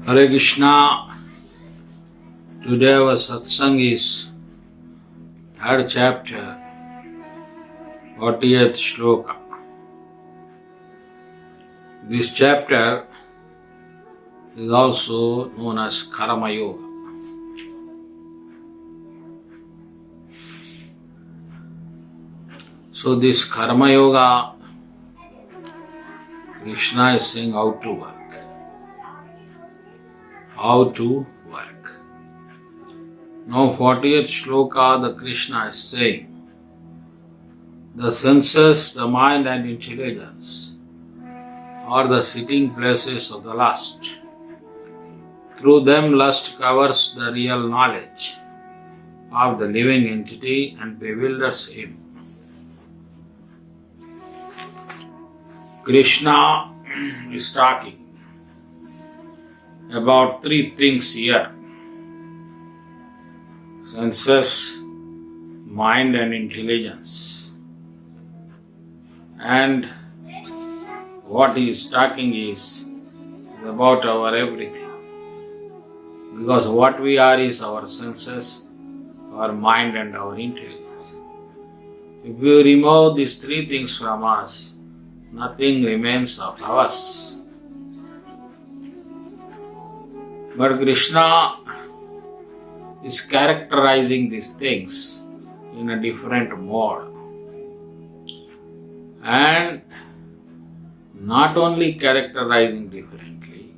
Hare Krishna. Today our satsang is third chapter, 40th shloka. This chapter is also known as Karma Yoga. So this Karma Yoga, Krishna is saying how to work. How to work. Now 40th shloka, the Krishna is saying, the senses, the mind and intelligence are the sitting places of the lust. Through them lust covers the real knowledge of the living entity and bewilders him. Krishna is talking about three things here: senses, mind and intelligence. And what he is talking is about our everything. Because what we are is our senses, our mind and our intelligence. If we remove these three things from us, nothing remains of us. But Krishna is characterizing these things in a different mode. And not only characterizing differently,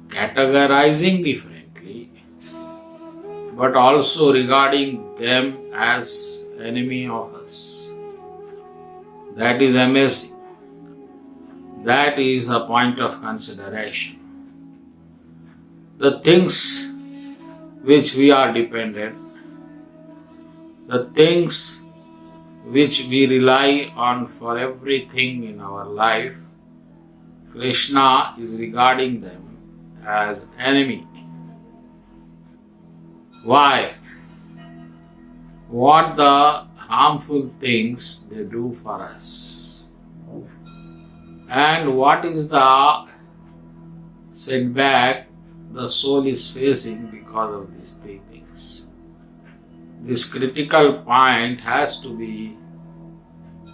categorizing differently, but also regarding them as enemy of us. That is amazing. That is a point of consideration. The things which we are dependent, the things which we rely on for everything in our life, Krishna is regarding them as enemy. Why? What the harmful things they do for us, and what is the setback the soul is facing because of these three things. This critical point has to be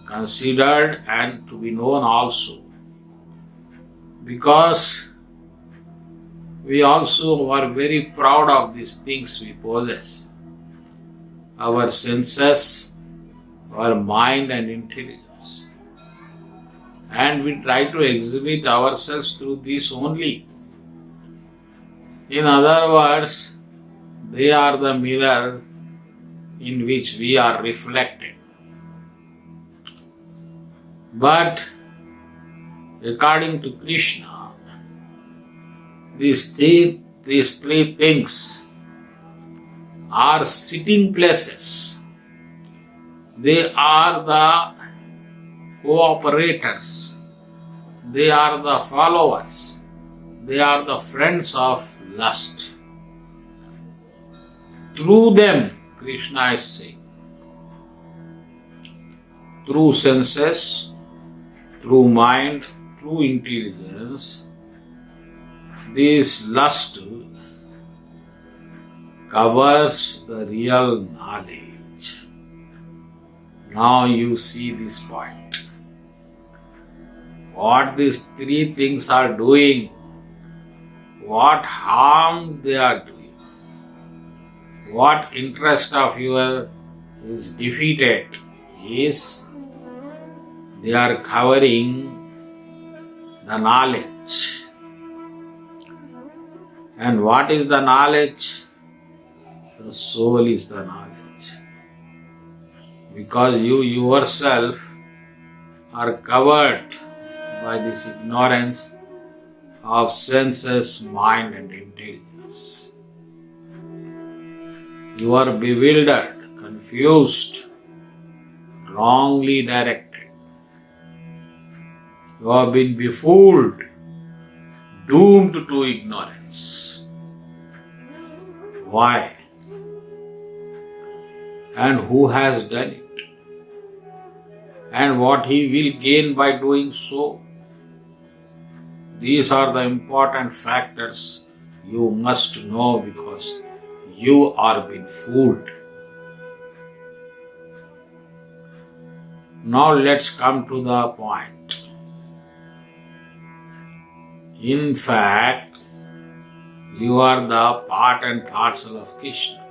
considered and to be known also, because we also are very proud of these things we possess: our senses, our mind and intelligence, and we try to exhibit ourselves through these only. In other words, they are the mirror in which we are reflected. But according to Krishna, these three things are sitting places. They are the cooperators. They are the followers. They are the friends of lust. Through them, Krishna is saying, through senses, through mind, through intelligence, this lust covers the real knowledge. Now you see this point. What these three things are doing, what harm they are doing, what interest of yours is defeated, is they are covering the knowledge. And what is the knowledge? The soul is the knowledge. Because you yourself are covered by this ignorance of senses, mind and intelligence. You are bewildered, confused, wrongly directed. You have been befooled, doomed to ignorance. Why? And who has done it? And what he will gain by doing so? These are the important factors you must know because you are being fooled. Now let's come to the point. In fact, you are the part and parcel of Krishna.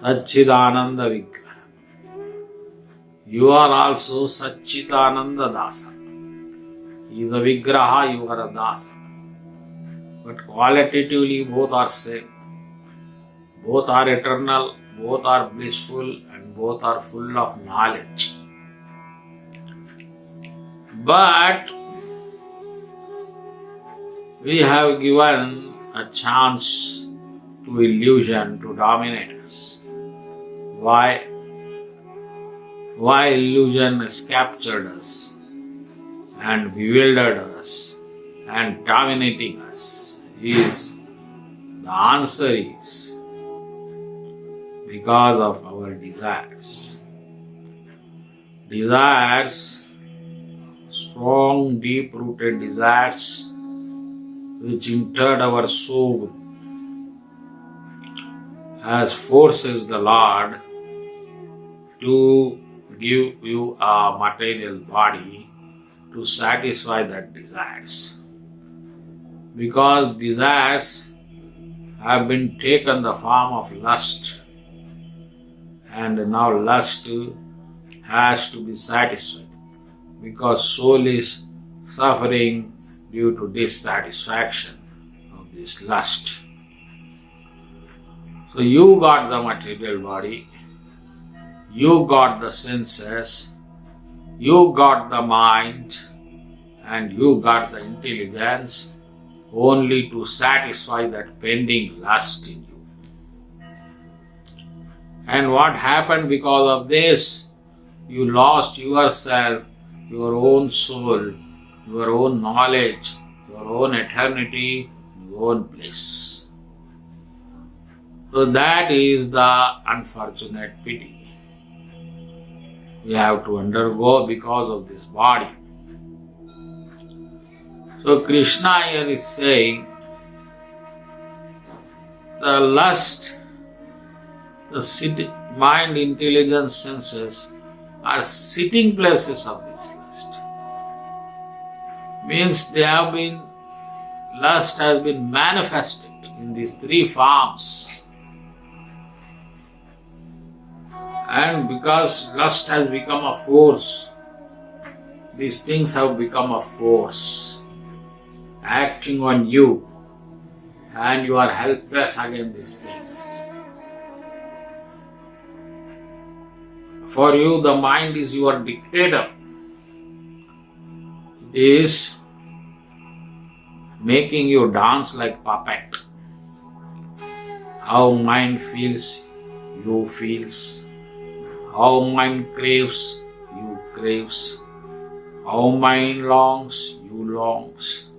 Satchidananda Vigraha. You are also Satchidananda Dasa. He is a Vigraha, you are a Dasa. But qualitatively both are same. Both are eternal, both are blissful, and both are full of knowledge. But we have given a chance to illusion to dominate us. Why? Why illusion has captured us and bewildered us and dominating us? The answer is because of our desires. Desires, strong, deep-rooted desires, which entered our soul as forces the Lord to give you a material body to satisfy that desires. Because desires have been taken the form of lust, and now lust has to be satisfied because soul is suffering due to dissatisfaction of this lust. So you got the material body, you got the senses, you got the mind, and you got the intelligence only to satisfy that pending lust in you. And what happened because of this? You lost yourself, your own soul, your own knowledge, your own eternity, your own bliss. So that is the unfortunate pity we have to undergo because of this body. So Krishna here is saying the lust, the mind, intelligence, senses are sitting places of this lust. Means lust has been manifested in these three forms. And because lust has become a force, these things have become a force acting on you, and you are helpless against these things. For you, the mind is your dictator. It is making you dance like puppet. How mind feels, you feels. How mind craves, you craves. How mind longs, you longs.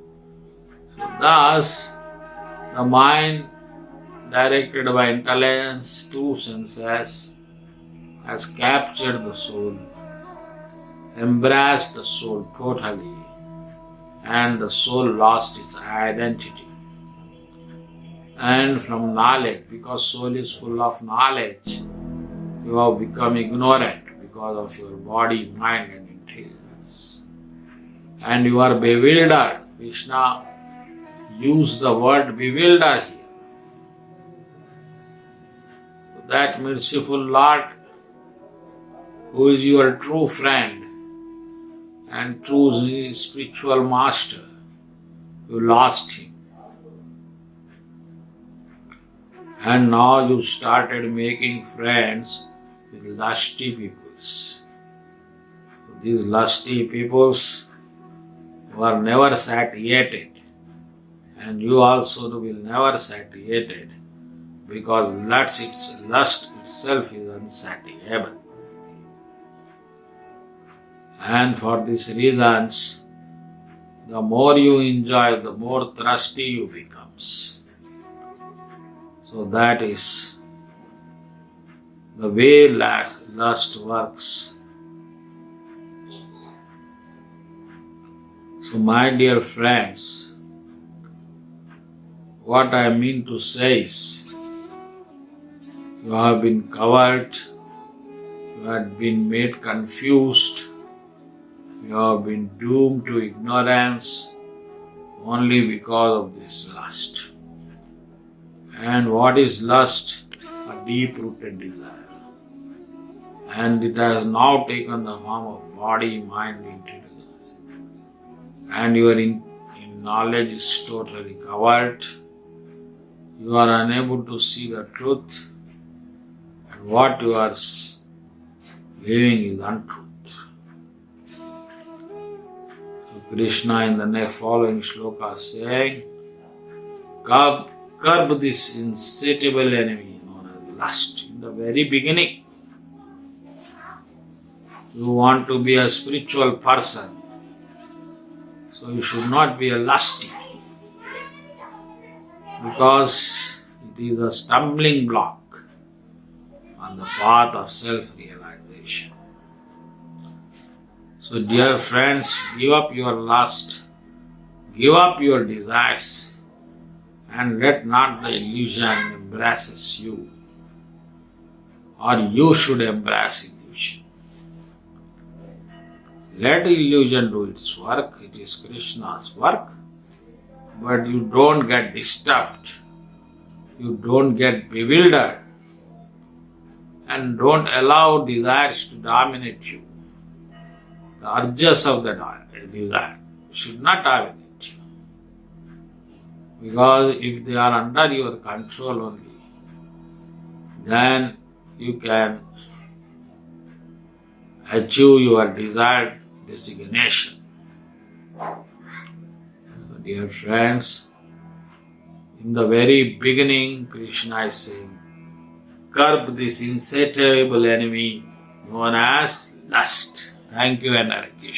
So thus, the mind directed by intelligence through senses has captured the soul, embraced the soul totally, and the soul lost its identity. And from knowledge, because soul is full of knowledge, you have become ignorant because of your body, mind and intelligence. And you are bewildered. Krishna used the word bewilder here. That merciful Lord, who is your true friend and true spiritual master, you lost him. And now you started making friends with lusty peoples. These lusty peoples were never satiated, and you also will never satiated because lust itself is unsatiable. And for these reasons, the more you enjoy, the more thirsty you becomes. So that is the way lust works. So, my dear friends, what I mean to say is, you have been covered, you have been made confused, you have been doomed to ignorance only because of this lust. And what is lust? A deep-rooted desire. And it has now taken the form of body, mind, intelligence. And your knowledge is totally covered. You are unable to see the truth. And what you are living is untruth. So Krishna in the next following shloka saying, curb this insatiable enemy known as lust. In the very beginning, you want to be a spiritual person, so you should not be a lusty, because it is a stumbling block on the path of self-realization. So dear friends, give up your lust, give up your desires, and let not the illusion embrace you, or you should embrace illusion. Let illusion do its work, it is Krishna's work, but you don't get disturbed, you don't get bewildered, and don't allow desires to dominate you. The urges of the desire should not dominate you, because if they are under your control only, then you can achieve your desired designation. So dear friends, in the very beginning, Krishna is saying, curb this insatiable enemy known as lust. Thank you and Hare Krishna.